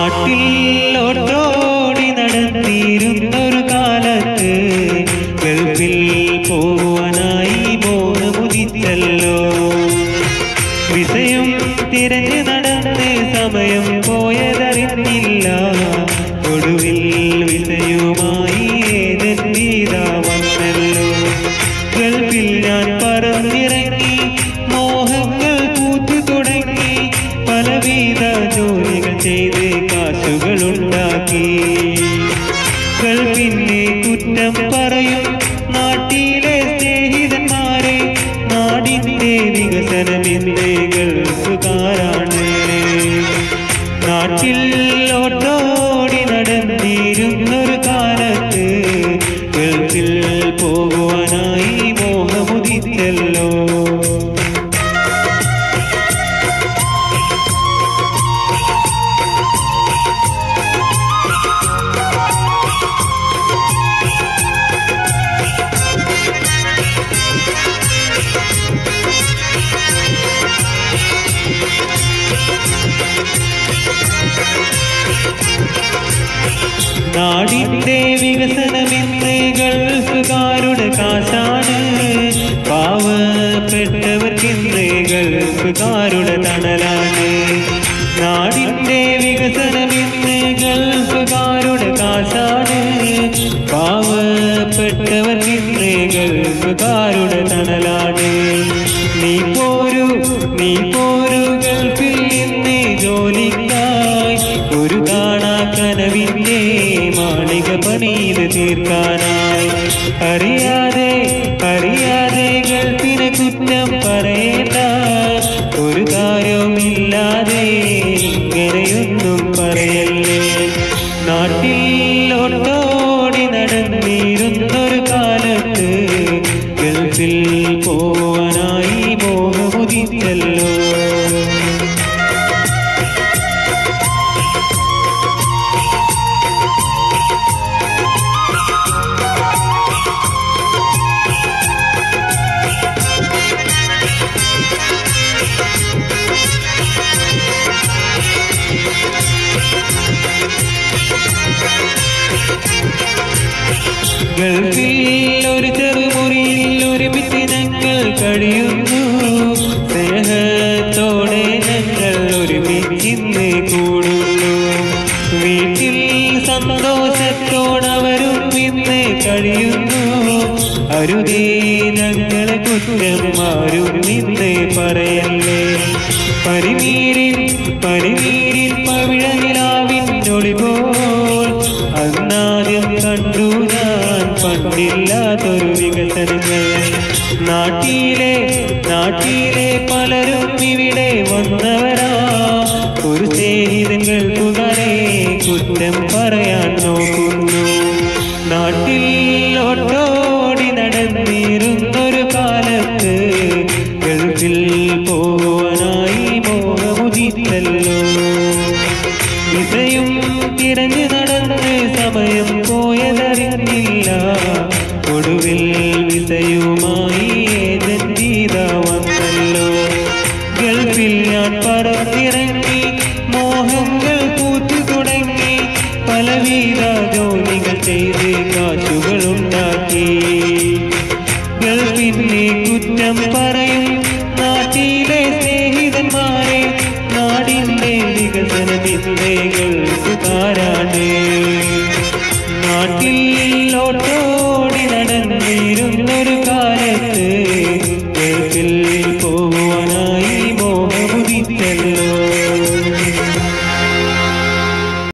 നാട്ടിൽ ഓട്ടോടി നടന്നിരുന്നൊരു കാലത്ത് ഗൾഫിൽ പോകുവാനായി മോഹമുദിച്ചല്ലോ. വിസയും തിരഞ്ഞ് നടന്ന് സമയം പോയതറിഞ്ഞില്ല. ഒടുവിൽ വിസയുമായി ഏതെന്നീതാ വന്നല്ലോ. ഗൾഫിൽ ഞാൻ പറന്നിറങ്ങി, മോഹങ്ങൾ പൂത്തു തുടങ്ങി. പലവിധ ജോലികൾ ചെയ്ത് കാശുകളുണ്ടാക്കി. ഗൾഫിനെ കുറ്റം പറയും നാട്ടിലെ സ്നേഹിതന്മാരെ. നാടിന്റെ വികസനമെന്റെ ഗൾഫുകാരാണ്. നാട്ടിൽ ഓട്ടോടി നടന്നിരുന്നൊരു കാലത്ത് ഗൾഫിൽ പോകുവാനായി മോഹമുദിച്ചല്ലോ. നാടിന്റെ വികസനമെന്ന് ഗൾഫുകാരുടെ കാശാണ്. പാവപ്പെട്ടവർക്കെന്ന് ഗൾഫുകാരുടെ തണലാണ്. നാടിന്റെ വികസനമെന്ന് ഗൾഫുകാരുടെ കാശാണ്. പാവപ്പെട്ടവർക്കെന്ന് ഗൾഫുകാരുടെ തണലാണ്. നീ പോരു ഗൾഫിൽ നിന്ന് ജോലിക്കായി. ഒരു കാണാ കനവിന്റെ മാളിക പണിത് തീർക്കാനായി. അറിയാതെ ഗൾഫിനെ കുറ്റം പറയേണ്ട. ഒരു കാര്യവുമില്ലാതെ ഇങ്ങനെയൊന്നും പറയല്ലേ. നാട്ടിൽ ഓട്ടോടി നടന്നിരുന്നൊരു കാലത്ത് ഗൾഫിൽ പോവാനായി മോഹമുദിച്ചല്ലോ. ഗൾഫിൽ ഒരു ചെറുമുറിയിൽ ഒരുമിച്ച് ഞങ്ങൾ കഴിയുന്നു. സ്നേഹത്തോടെ ഞങ്ങൾ ഒരുമിച്ചിന്ന് കൂടുന്നു. വീട്ടിൽ സന്തോഷത്തോടവരും ഇന്ന് കഴിയുന്നു. അരുതേ ഞങ്ങളെ കുറ്റം ആരും ഇന്ന് പറയല്ലേ. പരിനീരിൽ പവിഴനിലാവിനൊളിപോൽ അന്നാദ്യം കണ്ടു ഞാൻ പണ്ടില്ലാത്തൊരു വികസനങ്ങൾ. നാട്ടിലെ പലരും ഇവിടെ വന്നവരാ. ഒരു സ്നേഹിതങ്ങൾ പുകരെ കുറ്റം പറയാൻ നോക്കുന്നു. നാട്ടിൽ ഓട്ടോടി നടന്നിരുന്നൊരു കാലത്ത് ഗൾഫിൽ പോകുവാനായി മോഹമുദിച്ചല്ലോ. വിസയും തിരഞ്ഞു നടന്ന് സമയം പോയതറിഞ്ഞില്ല. ഒടുവിൽ വിസയുമായി ഏതെന്നീതാ വന്നല്ലോ. ഗൾഫിൽ ഞാൻ പറന്നിറങ്ങി, മോഹങ്ങൾ പൂത്തു തുടങ്ങി. പലവിധ ജോലികൾ ചെയ്ത് കാശുകളുണ്ടാക്കി. ഗൾഫിനെ കുറ്റം പറയും നാട്ടിലെ സ്നേഹിതന്മാരെ. നാടിന്റെ വികസനമെന്റെ ഗൾഫുകാരാണ്.